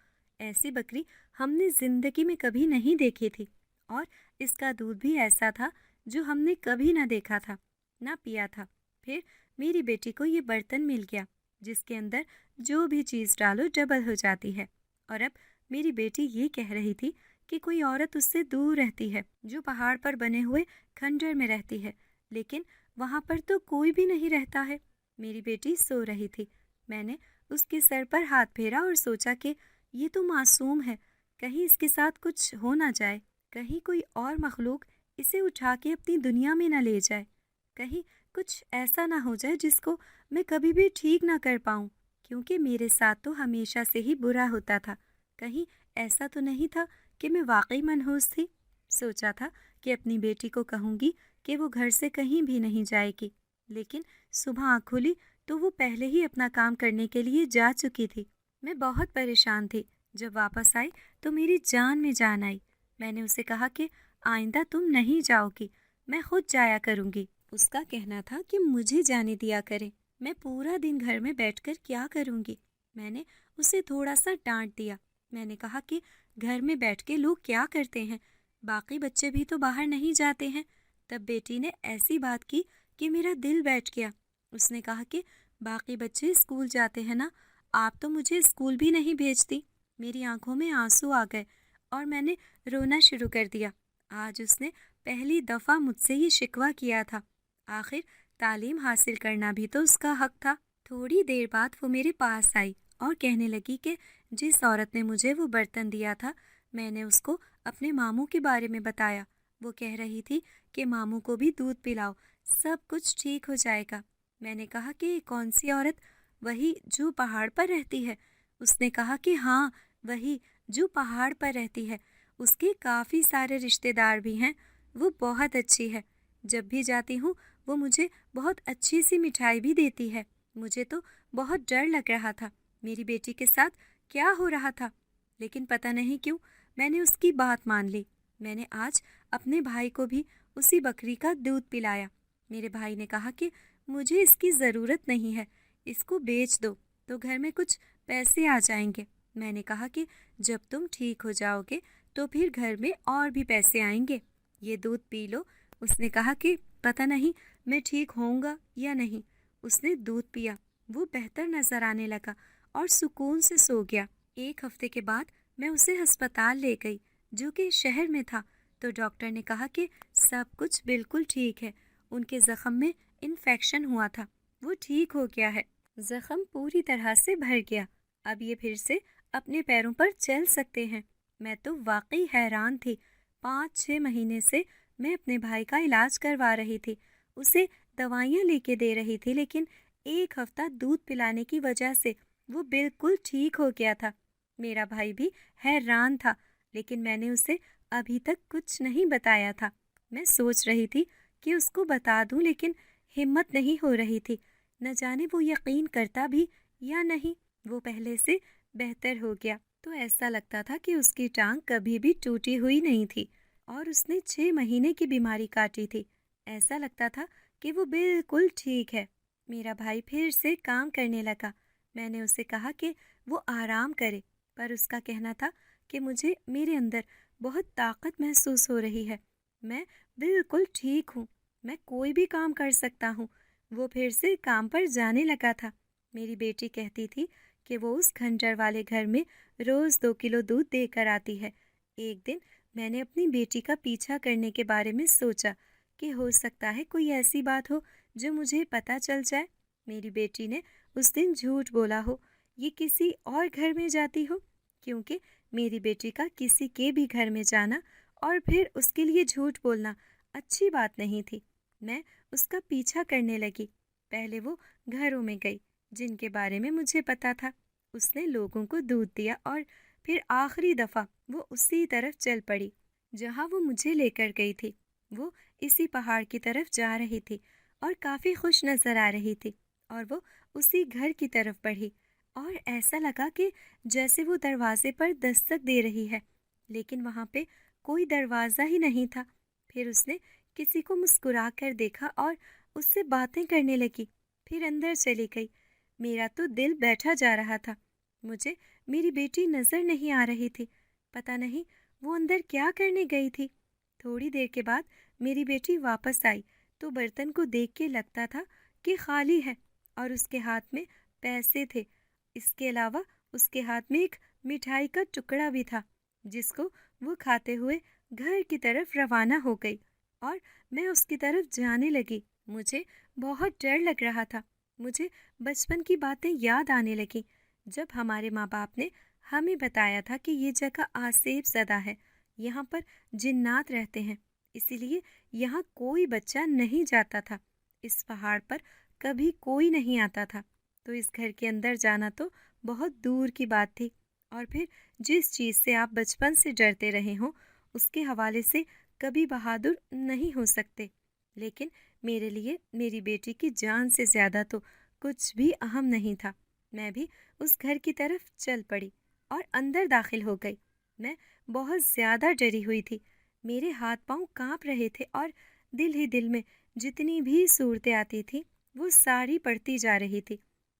ایسی بکری ہم نے زندگی میں کبھی نہیں دیکھی تھی، اور اس کا دودھ بھی ایسا تھا جو ہم نے کبھی نہ دیکھا تھا، نہ پیا تھا۔ پھر میری بیٹی کو یہ برتن مل گیا جس کے اندر جو بھی چیز ڈالو ڈبل ہو جاتی ہے، اور اب میری بیٹی یہ کہہ رہی تھی کہ کوئی عورت اس سے دور رہتی ہے جو پہاڑ پر بنے ہوئے کھنڈر میں رہتی ہے، لیکن وہاں پر تو کوئی بھی نہیں رہتا ہے۔ میری بیٹی سو رہی تھی۔ میں نے اس کے سر پر ہاتھ پھیرا اور سوچا کہ یہ تو معصوم ہے، کہیں اس کے ساتھ کچھ ہو نہ جائے، کہیں کوئی اور مخلوق اسے اٹھا کے اپنی دنیا میں نہ لے جائے، کہیں کچھ ایسا نہ ہو جائے جس کو میں کبھی بھی ٹھیک نہ کر پاؤں، کیونکہ میرے ساتھ تو ہمیشہ سے ہی برا ہوتا تھا۔ کہیں ایسا تو نہیں تھا کہ میں واقعی منحوس تھی؟ سوچا تھا کہ اپنی بیٹی کو کہوں گی کہ وہ گھر سے کہیں بھی نہیں جائے گی، لیکن صبح آنکھ کھلی تو وہ پہلے ہی اپنا کام کرنے کے لیے جا چکی تھی۔ میں بہت پریشان تھی۔ جب واپس آئی تو میری جان میں جان آئی۔ میں نے اسے کہا کہ آئندہ تم نہیں جاؤ گی، میں خود جایا کروں گی۔ اس کا کہنا تھا کہ مجھے جانے دیا کریں، میں پورا دن گھر میں بیٹھ کر کیا کروں گی۔ میں نے اسے تھوڑا سا ڈانٹ دیا۔ میں نے کہا کہ گھر میں بیٹھ کے لوگ کیا کرتے ہیں، باقی بچے بھی تو باہر نہیں جاتے ہیں۔ تب بیٹی نے ایسی بات کی کہ میرا دل بیٹھ گیا۔ اس نے کہا کہ باقی بچے اسکول جاتے ہیں نا، آپ تو مجھے اسکول بھی نہیں بھیجتی۔ میری آنکھوں میں آنسو آ گئے اور میں نے رونا شروع کر دیا۔ آج اس نے پہلی دفعہ مجھ سے یہ شکوہ کیا تھا۔ آخر تعلیم حاصل کرنا بھی تو اس کا حق تھا۔ تھوڑی دیر بعد وہ میرے پاس آئی اور کہنے لگی کہ جس عورت نے مجھے وہ برتن دیا تھا میں نے اس کو اپنے ماموں کے بارے میں بتایا۔ وہ کہہ رہی تھی کہ ماموں کو بھی دودھ پلاؤ، سب کچھ ٹھیک ہو جائے گا۔ میں نے کہا کہ کون سی عورت؟ وہی جو پہاڑ پر رہتی ہے۔ اس نے کہا کہ ہاں وہی جو پہاڑ پر رہتی ہے، اس کے کافی سارے رشتے دار بھی ہیں، وہ بہت اچھی ہے، جب بھی جاتی ہوں وہ مجھے بہت اچھی سی مٹھائی بھی دیتی ہے۔ مجھے تو بہت ڈر لگ رہا تھا میری بیٹی کے ساتھ کیا ہو رہا تھا، لیکن پتہ نہیں کیوں میں نے اس کی بات مان لی۔ میں نے آج اپنے بھائی کو بھی اسی بکری کا دودھ پلایا۔ میرے بھائی نے کہا کہ مجھے اس کی ضرورت نہیں ہے، اس کو بیچ دو تو گھر میں کچھ پیسے آ جائیں گے۔ میں نے کہا کہ جب تم ٹھیک ہو جاؤ گے تو پھر گھر میں اور بھی پیسے آئیں گے، یہ دودھ پی لو۔ اس نے کہا کہ پتہ نہیں میں ٹھیک ہوں گا یا نہیں۔ اس نے دودھ پیا، وہ بہتر نظر آنے لگا اور سکون سے سو گیا۔ ایک ہفتے کے بعد میں اسے ہسپتال لے گئی جو کہ شہر میں تھا، تو ڈاکٹر نے کہا کہ سب کچھ بالکل ٹھیک ہے، ان کے زخم میں انفیکشن ہوا تھا، وہ ٹھیک ہو گیا ہے، زخم پوری طرح سے بھر گیا، اب یہ پھر سے اپنے پیروں پر چل سکتے ہیں۔ میں تو واقعی حیران تھی۔ 5-6 مہینے سے میں اپنے بھائی کا علاج کروا رہی تھی، اسے دوائیاں لے کے دے رہی تھی، لیکن ایک ہفتہ دودھ پلانے کی وجہ سے وہ بالکل ٹھیک ہو گیا تھا۔ میرا بھائی بھی حیران تھا، لیکن میں نے اسے ابھی تک کچھ نہیں بتایا تھا۔ میں سوچ رہی تھی کہ اس کو بتا دوں، لیکن ہمت نہیں ہو رہی تھی، نہ جانے وہ یقین کرتا بھی یا نہیں۔ وہ پہلے سے بہتر ہو گیا تو ایسا لگتا تھا کہ اس کی ٹانگ کبھی بھی ٹوٹی ہوئی نہیں تھی اور اس نے 6 مہینے کی بیماری کاٹی تھی۔ ایسا لگتا تھا کہ وہ بالکل ٹھیک ہے۔ میرا بھائی پھر سے کام کرنے لگا۔ میں نے اسے کہا کہ وہ آرام کرے، پر اس کا کہنا تھا کہ مجھے میرے اندر بہت طاقت محسوس ہو رہی ہے، میں بالکل ٹھیک ہوں، میں کوئی بھی کام کر سکتا ہوں۔ وہ پھر سے کام پر جانے لگا تھا۔ میری بیٹی کہتی تھی کہ وہ اس کھنڈر والے گھر میں روز 2 کلو دودھ دے کر آتی ہے۔ ایک دن میں نے اپنی بیٹی کا پیچھا کرنے کے بارے میں سوچا کہ ہو سکتا ہے کوئی ایسی بات ہو جو مجھے پتہ چل جائے۔ میری بیٹی نے اس دن جھوٹ بولا ہو، یہ کسی اور گھر میں جاتی ہو، کیونکہ میری بیٹی کا کسی کے بھی گھر میں جانا اور پھر اس کے لیے جھوٹ بولنا اچھی بات نہیں تھی۔ میں اس کا پیچھا کرنے لگی۔ پہلے وہ گھروں میں گئی جن کے بارے میں مجھے پتا تھا، اس نے لوگوں کو دودھ دیا، اور پھر آخری دفعہ وہ اسی طرف چل پڑی جہاں وہ مجھے لے کر گئی تھی۔ وہ اسی پہاڑ کی طرف جا رہی تھی اور کافی خوش نظر آ رہی تھی، اور وہ اسی گھر کی طرف بڑھی، اور ایسا لگا کہ جیسے وہ دروازے پر دستک دے رہی ہے، لیکن وہاں پہ کوئی دروازہ ہی نہیں تھا۔ پھر اس نے کسی کو مسکرا کر دیکھا اور اس سے باتیں کرنے لگی، پھر اندر چلی گئی۔ میرا تو دل بیٹھا جا رہا تھا، مجھے میری بیٹی نظر نہیں آ رہی تھی، پتہ نہیں وہ اندر کیا کرنے گئی تھی۔ تھوڑی دیر کے بعد میری بیٹی واپس آئی تو برتن کو دیکھ کے لگتا تھا کہ خالی ہے، اور اس کے ہاتھ میں پیسے تھے۔ اس کے علاوہ اس کے ہاتھ میں ایک مٹھائی کا ٹکڑا بھی تھا، جس کو وہ کھاتے ہوئے گھر کی طرف روانہ ہو گئی، اور میں اس کی طرف جانے لگی۔ مجھے بہت ڈر لگ رہا تھا، مجھے بچپن کی باتیں یاد آنے لگیں، جب ہمارے ماں باپ نے ہمیں بتایا تھا کہ یہ جگہ آسیب زدہ ہے، یہاں پر جنات رہتے ہیں، اسی لیے یہاں کوئی بچہ نہیں جاتا تھا، اس پہاڑ پر کبھی کوئی نہیں آتا تھا، تو اس گھر کے اندر جانا تو بہت دور کی بات تھی۔ اور پھر جس چیز سے آپ بچپن سے ڈرتے رہے ہوں، اس کے حوالے سے کبھی بہادر نہیں ہو سکتے، لیکن میرے لیے میری بیٹی کی جان سے زیادہ تو کچھ بھی اہم نہیں تھا۔ میں بھی اس گھر کی طرف چل پڑی اور اندر داخل ہو گئی۔ میں بہت زیادہ ڈری ہوئی تھی، میرے ہاتھ پاؤں کانپ رہے تھے، اور دل ہی دل میں جتنی بھی صورتیں آتی تھیں وہ ساری پڑتی جا رہی تھی۔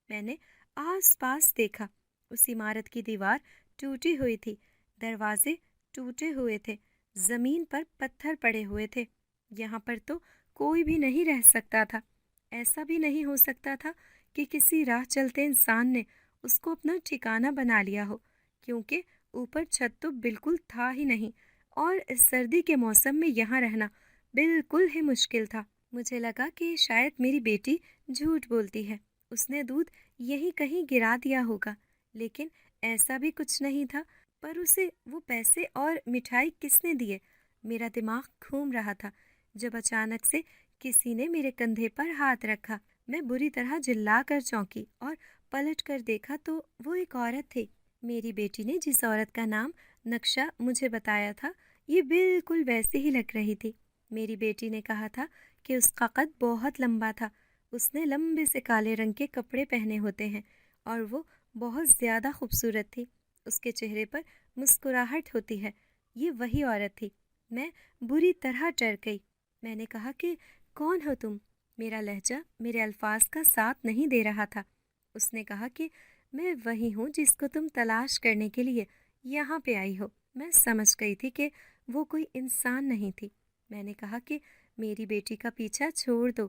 میں نے آس پاس دیکھا، اس عمارت کی دیوار ٹوٹی ہوئی تھی، دروازے ٹوٹے ہوئے تھے، زمین پر پتھر پڑے ہوئے تھے۔ یہاں پر تو کوئی بھی نہیں رہ سکتا تھا، ایسا بھی نہیں ہو سکتا تھا کہ کسی راہ چلتے انسان نے اس کو اپنا ٹھکانہ بنا لیا ہو، کیونکہ اوپر چھت تو بالکل تھا ہی نہیں، اور سردی کے موسم میں یہاں رہنا بالکل ہی مشکل تھا۔ مجھے لگا کہ شاید میری بیٹی جھوٹ بولتی ہے، اس نے دودھ یہیں کہیں گرا دیا ہوگا، لیکن ایسا بھی کچھ نہیں تھا۔ پر اسے وہ پیسے اور مٹھائی کس نے دیے؟ میرا دماغ گھوم رہا تھا جب اچانک سے کسی نے میرے کندھے پر ہاتھ رکھا۔ میں بری طرح چلا کر چونکی اور پلٹ کر دیکھا تو وہ ایک عورت تھی۔ میری بیٹی نے جس عورت کا نام نقشہ مجھے بتایا تھا، یہ بالکل ویسے ہی لگ رہی تھی۔ میری بیٹی نے کہا تھا کہ اس کا قد بہت لمبا تھا، اس نے لمبے سے کالے رنگ کے کپڑے پہنے ہوتے ہیں اور وہ بہت زیادہ خوبصورت تھی۔ اس کے چہرے پر مسکراہٹ ہوتی ہے۔ یہ وہی عورت تھی۔ میں بری طرح ڈر گئی۔ میں نے کہا کہ کون ہو تم؟ میرا لہجہ میرے الفاظ کا ساتھ نہیں دے رہا تھا۔ اس نے کہا کہ میں وہی ہوں جس کو تم تلاش کرنے کے لیے یہاں پہ آئی ہو۔ میں سمجھ گئی تھی کہ وہ کوئی انسان نہیں تھی۔ میں نے کہا کہ میری بیٹی کا پیچھا چھوڑ دو،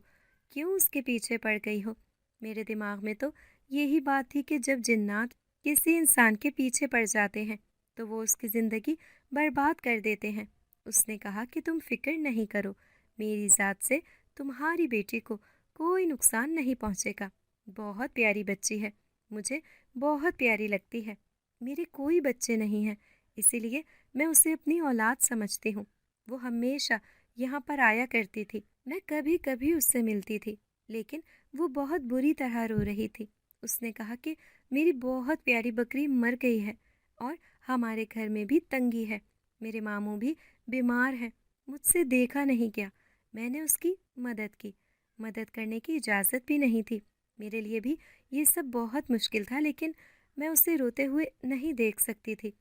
کیوں اس کے پیچھے پڑ گئی ہو؟ میرے دماغ میں تو یہی بات تھی کہ جب جنات کسی انسان کے پیچھے پڑ جاتے ہیں تو وہ اس کی زندگی برباد کر دیتے ہیں۔ اس نے کہا کہ تم فکر نہیں کرو، میری ذات سے تمہاری بیٹی کو کوئی نقصان نہیں پہنچے گا۔ بہت پیاری بچی ہے، مجھے بہت پیاری لگتی ہے۔ میرے کوئی بچے نہیں ہیں، اسی لیے میں اسے اپنی اولاد سمجھتی ہوں۔ وہ ہمیشہ یہاں پر آیا کرتی تھی، میں کبھی کبھی اس سے ملتی تھی، لیکن وہ بہت بری طرح رو رہی تھی۔ اس نے کہا کہ میری بہت پیاری بکری مر گئی ہے اور ہمارے گھر میں بھی تنگی ہے۔ میرے ماموں بھی بیمار ہیں، مجھ سے دیکھا نہیں گیا۔ میں نے اس کی مدد کرنے کی اجازت بھی نہیں تھی۔ میرے لیے بھی یہ سب بہت مشکل تھا، لیکن میں اسے روتے ہوئے نہیں دیکھ سکتی تھی۔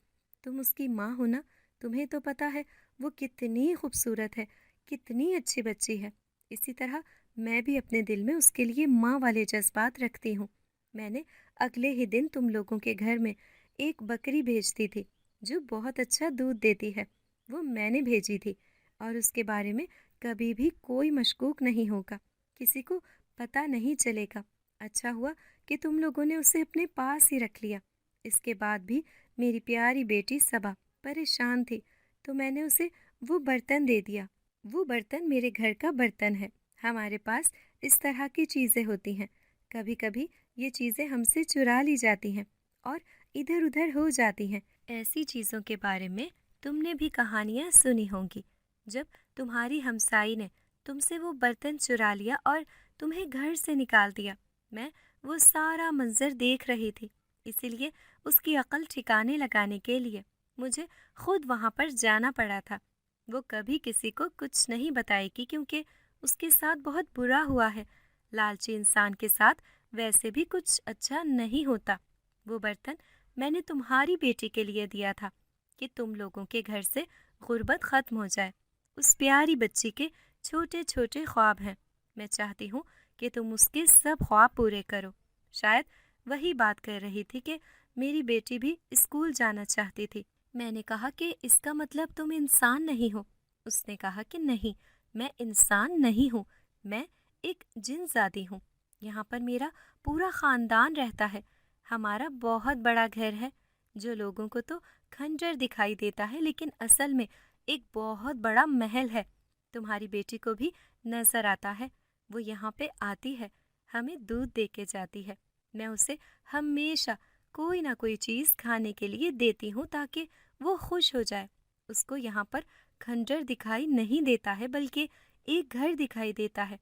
تم اس کی ماں ہو نا، تمہیں تو پتہ ہے وہ کتنی خوبصورت ہے، کتنی اچھی بچی ہے۔ اسی طرح میں بھی اپنے دل میں اس کے لیے ماں والے جذبات رکھتی ہوں۔ میں نے اگلے ہی دن تم لوگوں کے گھر میں ایک بکری بھیجتی تھی جو بہت اچھا دودھ دیتی ہے۔ وہ میں نے بھیجی تھی اور اس کے بارے میں کبھی بھی کوئی مشکوک نہیں ہوگا، کسی کو پتہ نہیں چلے گا۔ اچھا ہوا کہ تم لوگوں نے اسے اپنے پاس ہی رکھ لیا۔ اس کے بعد بھی میری پیاری بیٹی صبا پریشان تھی تو میں نے اسے وہ برتن دے دیا۔ وہ برتن میرے گھر کا برتن ہے۔ ہمارے پاس اس طرح کی چیزیں ہوتی ہیں، کبھی کبھی یہ چیزیں ہم سے چرا لی جاتی ہیں اور ادھر ادھر ہو جاتی ہیں۔ ایسی چیزوں کے بارے میں تم نے بھی کہانیاں سنی ہوں گی۔ جب تمہاری ہمسائی نے تم سے وہ برتن چرا لیا اور تمہیں گھر سے نکال دیا، میں وہ سارا منظر دیکھ رہی تھی، اسی لیے اس کی عقل ٹھکانے لگانے کے لیے مجھے خود وہاں پر جانا پڑا تھا۔ وہ کبھی کسی کو کچھ نہیں بتائے گی کیونکہ اس کے ساتھ بہت برا ہوا ہے۔ لالچی انسان کے ساتھ ویسے بھی کچھ اچھا نہیں ہوتا۔ وہ برتن میں نے تمہاری بیٹی کے لیے دیا تھا کہ تم لوگوں کے گھر سے غربت ختم ہو جائے۔ اس پیاری بچی کے چھوٹے چھوٹے خواب ہیں، میں چاہتی ہوں کہ تم اس کے سب خواب پورے کرو۔ شاید وہی بات کر رہی تھی کہ میری بیٹی بھی اسکول جانا چاہتی تھی۔ میں نے کہا کہ اس کا مطلب تم انسان نہیں ہو؟ اس نے کہا کہ نہیں، میں انسان نہیں ہوں، میں ایک جن زادی ہوں۔ یہاں پر میرا پورا خاندان رہتا ہے۔ ہمارا بہت بڑا گھر ہے جو لوگوں کو تو کھنڈر دکھائی دیتا ہے، لیکن اصل میں ایک بہت بڑا محل ہے۔ تمہاری بیٹی کو بھی نظر آتا ہے، وہ یہاں پہ آتی ہے، ہمیں دودھ دے کے جاتی ہے۔ میں اسے ہمیشہ کوئی نہ کوئی چیز کھانے کے لیے دیتی ہوں تاکہ وہ خوش ہو جائے۔ اس کو یہاں پر کھنڈر دکھائی نہیں دیتا ہے بلکہ ایک گھر دکھائی دیتا ہے،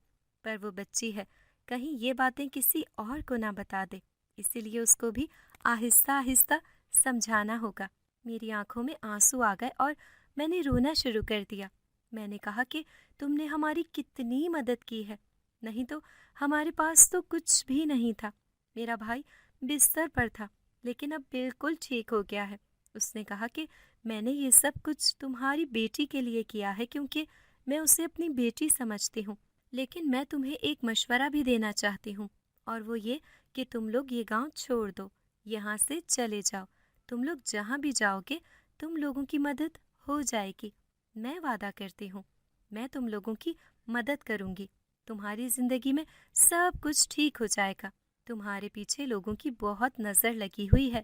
پر وہ بچی ہے، کہیں یہ باتیں کسی اور کو نہ بتا دے، اسی لیے اس کو بھی آہستہ آہستہ سمجھانا ہوگا۔ میری آنکھوں میں آنسو آ گئے اور میں نے رونا شروع کر دیا۔ میں نے کہا کہ تم نے ہماری کتنی مدد کی ہے، نہیں تو ہمارے پاس تو کچھ بھی نہیں تھا۔ میرا بھائی بستر پر تھا لیکن اب بالکل ٹھیک ہو گیا ہے۔ اس نے کہا کہ میں نے یہ سب کچھ تمہاری بیٹی کے لیے کیا ہے کیونکہ میں اسے اپنی بیٹی سمجھتی ہوں، لیکن میں تمہیں ایک مشورہ بھی دینا چاہتی ہوں، اور وہ یہ کہ تم لوگ یہ گاؤں چھوڑ دو، یہاں سے چلے جاؤ۔ تم لوگ جہاں بھی جاؤ گے تم لوگوں کی مدد ہو جائے گی۔ میں وعدہ کرتی ہوں میں تم لوگوں کی مدد کروں گی، تمہاری زندگی میں سب کچھ ٹھیک ہو جائے گا۔ تمہارے پیچھے لوگوں کی بہت نظر لگی ہوئی ہے،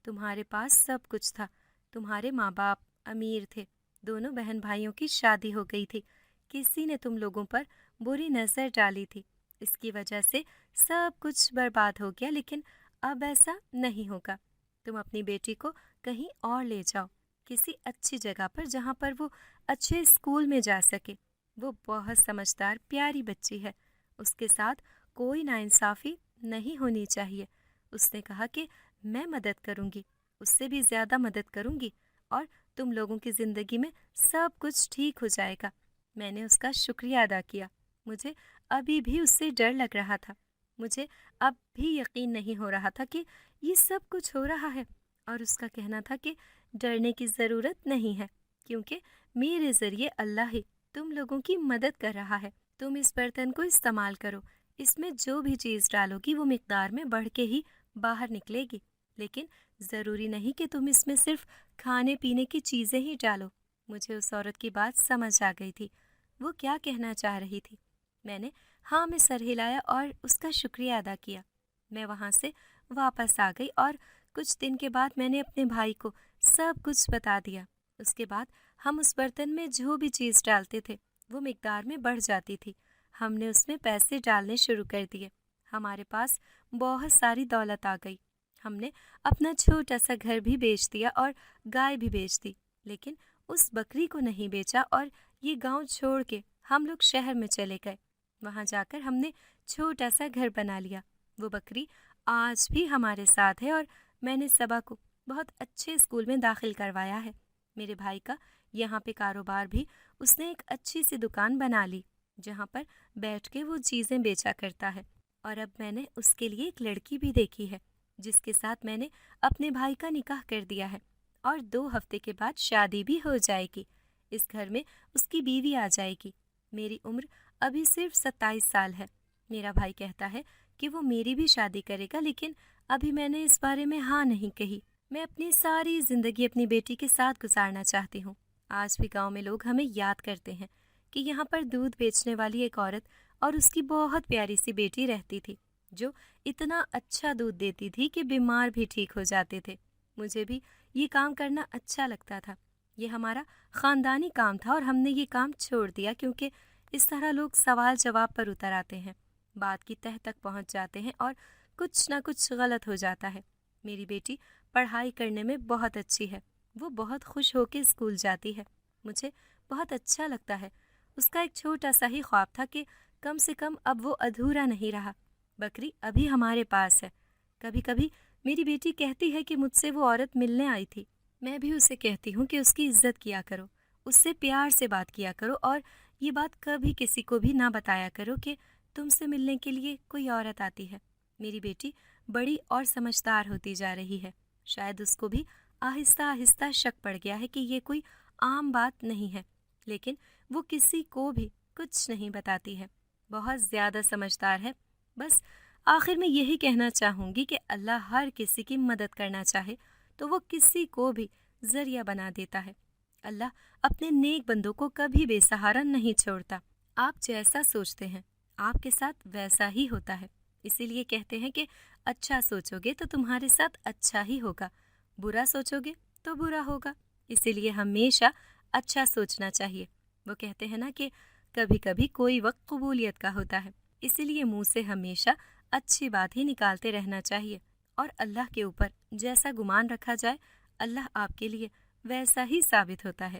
تمہارے پاس سب کچھ تھا، تمہارے ماں باپ امیر تھے، دونوں بہن بھائیوں کی شادی ہو گئی تھی، کسی نے تم لوگوں پر بری نظر ڈالی تھی، اس کی وجہ سے سب کچھ برباد ہو گیا، لیکن اب ایسا نہیں ہوگا۔ تم اپنی بیٹی کو کہیں اور لے جاؤ، کسی اچھی جگہ پر جہاں پر وہ اچھے اسکول میں جا سکے۔ وہ بہت سمجھدار پیاری بچی ہے، اس کے ساتھ کوئی ناانصافی نہیں ہونی چاہیے۔ اس نے کہا کہ میں مدد کروں گی، اس سے بھی زیادہ مدد کروں گی، اور تم لوگوں کی زندگی میں سب کچھ ٹھیک ہو جائے گا۔ میں نے اس کا شکریہ ادا کیا۔ مجھے ابھی بھی اس سے ڈر لگ رہا تھا۔ مجھے اب بھی یقین نہیں ہو رہا تھا کہ یہ سب کچھ ہو رہا ہے، اور اس کا کہنا تھا کہ ڈرنے کی ضرورت نہیں ہے، کیونکہ میرے ذریعے اللہ ہی تم لوگوں کی مدد کر رہا ہے۔ تم اس برتن کو استعمال کرو، اس میں جو بھی چیز ڈالو گی وہ مقدار میں بڑھ کے ہی باہر نکلے گی، لیکن ضروری نہیں کہ تم اس میں صرف کھانے پینے کی چیزیں ہی ڈالو۔ مجھے اس عورت کی بات سمجھ آ گئی تھی، وہ کیا کہنا چاہ رہی تھی۔ میں نے ہاں میں سر ہلایا اور اس کا شکریہ ادا کیا۔ میں وہاں سے واپس آ گئی اور کچھ دن کے بعد میں نے اپنے بھائی کو سب کچھ بتا دیا۔ اس کے بعد ہم اس برتن میں جو بھی چیز ڈالتے تھے وہ مقدار میں بڑھ جاتی تھی۔ ہم نے اس میں پیسے ڈالنے شروع کر دیے۔ ہمارے پاس بہت ساری دولت آ گئی۔ ہم نے اپنا چھوٹا سا گھر بھی بیچ دیا اور گائے بھی بیچ دی، لیکن اس بکری کو نہیں بیچا، اور یہ گاؤں چھوڑ کے ہم لوگ شہر میں چلے گئے۔ وہاں جا کر ہم نے چھوٹا سا گھر بنا لیا۔ وہ بکری آج بھی ہمارے ساتھ ہے، اور میں نے صبا کو بہت اچھے اسکول میں داخل کروایا ہے۔ میرے بھائی کا یہاں پہ کاروبار بھی، اس نے ایک اچھی سی دکان بنا لی جہاں پر بیٹھ کے وہ چیزیں بیچا کرتا ہے، اور اب میں نے اس کے لیے ایک لڑکی بھی دیکھی ہے جس کے ساتھ میں نے اپنے بھائی کا نکاح کر دیا ہے، اور 2 ہفتے کے بعد شادی بھی ہو جائے گی۔ اس گھر میں اس کی بیوی آ جائے گی۔ میری عمر ابھی صرف 27 سال ہے۔ میرا بھائی کہتا ہے کہ وہ میری بھی شادی کرے گا، لیکن ابھی میں نے اس بارے میں ہاں نہیں کہی۔ میں اپنی ساری زندگی اپنی بیٹی کے ساتھ گزارنا چاہتی ہوں۔ آج بھی گاؤں میں لوگ ہمیں یاد کرتے ہیں کہ یہاں پر دودھ بیچنے والی ایک عورت اور اس کی بہت پیاری سی بیٹی رہتی تھی، جو اتنا اچھا دودھ دیتی تھی کہ بیمار بھی ٹھیک ہو جاتے تھے۔ مجھے بھی یہ کام کرنا اچھا لگتا تھا۔ یہ ہمارا خاندانی کام تھا، اور ہم نے یہ کام چھوڑ دیا کیونکہ اس طرح لوگ سوال جواب پر اتر آتے ہیں، بات کی تہ تک پہنچ جاتے ہیں، اور کچھ نہ کچھ غلط ہو جاتا ہے۔ میری بیٹی پڑھائی کرنے میں بہت اچھی ہے، وہ بہت خوش ہو کے اسکول جاتی ہے۔ مجھے بہت اچھا لگتا ہے۔ اس کا ایک چھوٹا سا ہی خواب تھا کہ کم سے کم اب وہ ادھورا نہیں رہا۔ بکری ابھی ہمارے پاس ہے۔ کبھی کبھی میری بیٹی کہتی ہے کہ مجھ سے وہ عورت ملنے آئی تھی۔ میں بھی اسے کہتی ہوں کہ اس کی عزت کیا کرو، اس سے پیار سے بات کیا کرو، اور یہ بات کبھی کسی کو بھی نہ بتایا کرو کہ تم سے ملنے کے لیے کوئی عورت آتی ہے۔ میری بیٹی بڑی اور سمجھدار ہوتی جا رہی ہے۔ شاید اس کو بھی آہستہ آہستہ شک پڑ گیا ہے کہ یہ کوئی عام بات نہیں ہے، لیکن وہ کسی کو بھی کچھ نہیں بتاتی ہے۔ بہت زیادہ سمجھدار ہے۔ بس آخر میں یہی کہنا چاہوں گی کہ اللہ ہر کسی کی مدد کرنا چاہے تو وہ کسی کو بھی ذریعہ بنا دیتا ہے۔ اللہ اپنے نیک بندوں کو کبھی بے سہارا نہیں چھوڑتا۔ آپ جیسا سوچتے ہیں آپ کے ساتھ ویسا ہی ہوتا ہے۔ اسی لیے کہتے ہیں کہ اچھا سوچو گے تو تمہارے ساتھ اچھا ہی ہوگا، برا سوچو گے تو برا ہوگا۔ اسی لیے ہمیشہ اچھا سوچنا چاہیے۔ وہ کہتے ہیں نا کہ کبھی کبھی کوئی وقت قبولیت کا ہوتا ہے، اسی لیے منہ سے ہمیشہ اچھی بات ہی نکالتے رہنا چاہیے، اور اللہ کے اوپر جیسا گمان رکھا جائے اللہ آپ کے لیے ویسا ہی ثابت ہوتا ہے۔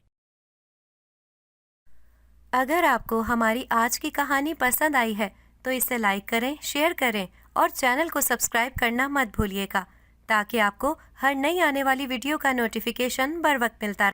اگر آپ کو ہماری آج کی کہانی پسند آئی ہے تو اسے لائک کریں، شیئر کریں، اور چینل کو سبسکرائب کرنا مت بھولیے گا، تاکہ آپ کو ہر نئی آنے والی ویڈیو کا نوٹیفیکیشن بر وقت ملتا رہے۔